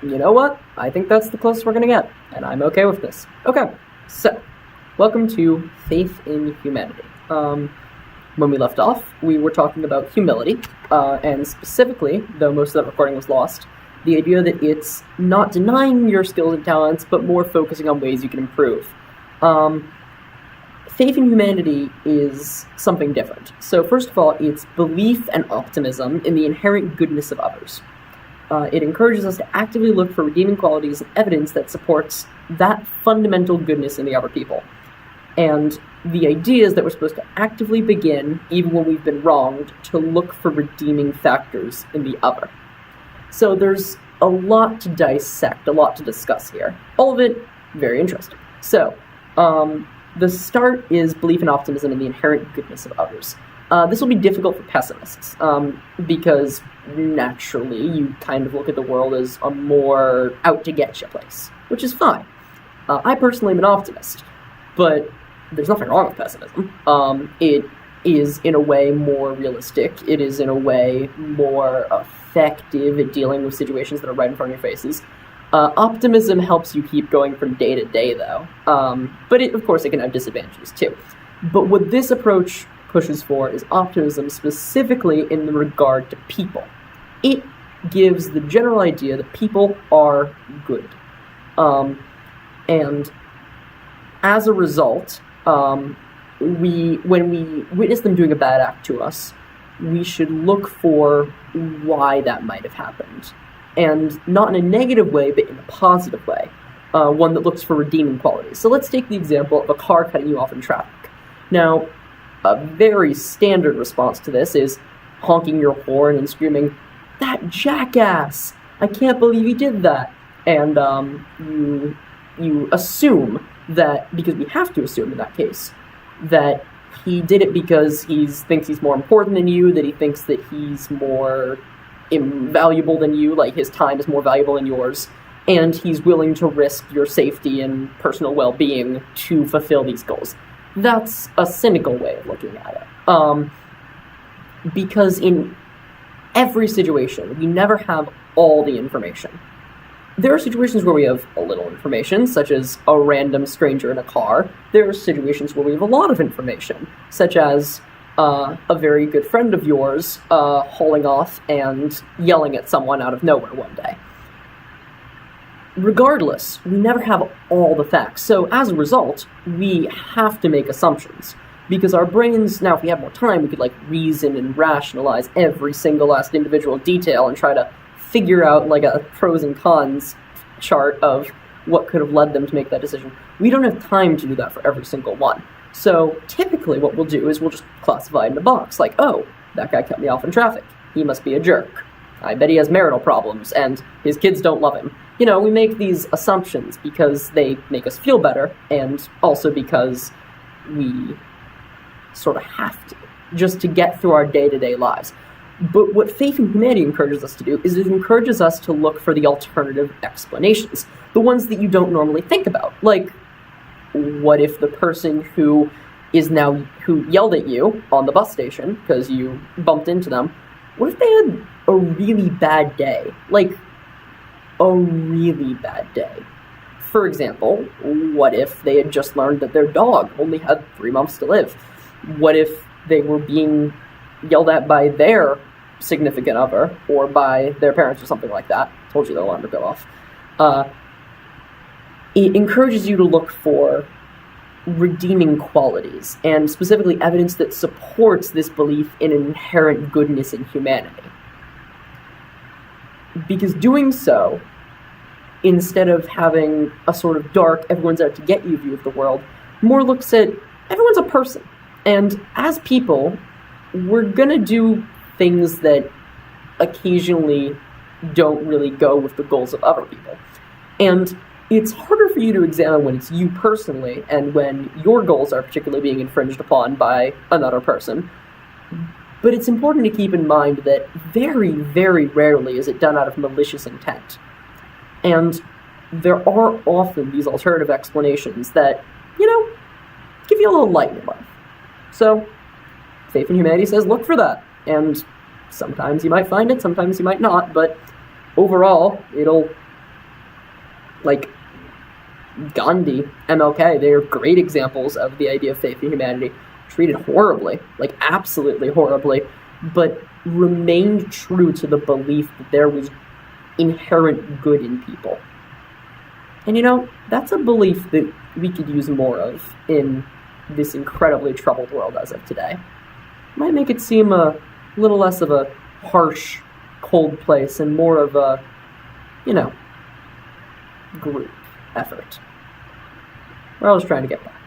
you know what? I think that's the closest we're going to get, and I'm okay with this. Okay, so, welcome to Faith in Humanity. When we left off, we were talking about humility, and specifically, though most of that recording was lost, the idea that it's not denying your skills and talents, but more focusing on ways you can improve. Faith in humanity is something different. So first of all, it's belief and optimism in the inherent goodness of others. It encourages us to actively look for redeeming qualities and evidence that supports that fundamental goodness in the other people. And the idea is that we're supposed to actively begin, even when we've been wronged, to look for redeeming factors in the other. So there's a lot to dissect, a lot to discuss here. All of it very interesting. So, the start is belief and optimism in the inherent goodness of others. This will be difficult for pessimists, because naturally you kind of look at the world as a more out-to-get-you place, which is fine. I personally am an optimist, but there's nothing wrong with pessimism. It is, in a way, more realistic. It is, in a way, more effective at dealing with situations that are right in front of your faces. Optimism helps you keep going from day to day, though. But of course, it can have disadvantages, too. But what this approach pushes for is optimism specifically in regard to people. It gives the general idea that people are good. And as a result, when we witness them doing a bad act to us, we should look for why that might have happened. And not in a negative way, but in a positive way. One that looks for redeeming qualities. So let's take the example of a car cutting you off in traffic. Now, a very standard response to this is honking your horn and screaming, "That jackass! I can't believe he did that!" And you assume that, because we have to assume in that case, that he did it because he thinks he's more important than you, that he thinks that he's more invaluable than you, like his time is more valuable than yours, and he's willing to risk your safety and personal well-being to fulfill these goals. That's a cynical way of looking at it. Because in every situation, we never have all the information. There are situations where we have a little information, such as a random stranger in a car. There are situations where we have a lot of information, such as a very good friend of yours hauling off and yelling at someone out of nowhere one day. Regardless, we never have all the facts, so as a result, we have to make assumptions. Because our brains, now if we had more time, we could reason and rationalize every single last individual detail and try to figure out a pros and cons chart of what could have led them to make that decision. We don't have time to do that for every single one. So typically what we'll do is we'll just classify it in a box, oh, that guy cut me off in traffic. He must be a jerk. I bet he has marital problems, and his kids don't love him. We make these assumptions because they make us feel better, and also because we sort of have to, just to get through our day-to-day lives. But what Faith in Humanity encourages us to do is it encourages us to look for the alternative explanations, the ones that you don't normally think about. What if the person who yelled at you on the bus station because you bumped into them, what if they had a really bad day? A really bad day. For example, what if they had just learned that their dog only had 3 months to live? What if they were being yelled at by their significant other, or by their parents or something like that? Told you the alarm to go off. It encourages you to look for redeeming qualities, and specifically evidence that supports this belief in inherent goodness in humanity. Because doing so, instead of having a sort of dark, everyone's out to get you view of the world, more looks at everyone's a person. And as people, we're gonna do things that occasionally don't really go with the goals of other people. And it's harder for you to examine when it's you personally and when your goals are particularly being infringed upon by another person. But it's important to keep in mind that very, very rarely is it done out of malicious intent. And there are often these alternative explanations that, give you a little light in your life. So, Faith in Humanity says look for that. And sometimes you might find it, sometimes you might not, but overall, it'll like Gandhi, MLK, they are great examples of the idea of faith in humanity, treated horribly, like absolutely horribly, but remained true to the belief that there was inherent good in people. And that's a belief that we could use more of in this incredibly troubled world as of today. Might make it seem a little less of a harsh, cold place and more of a, group effort. We're always trying to get back.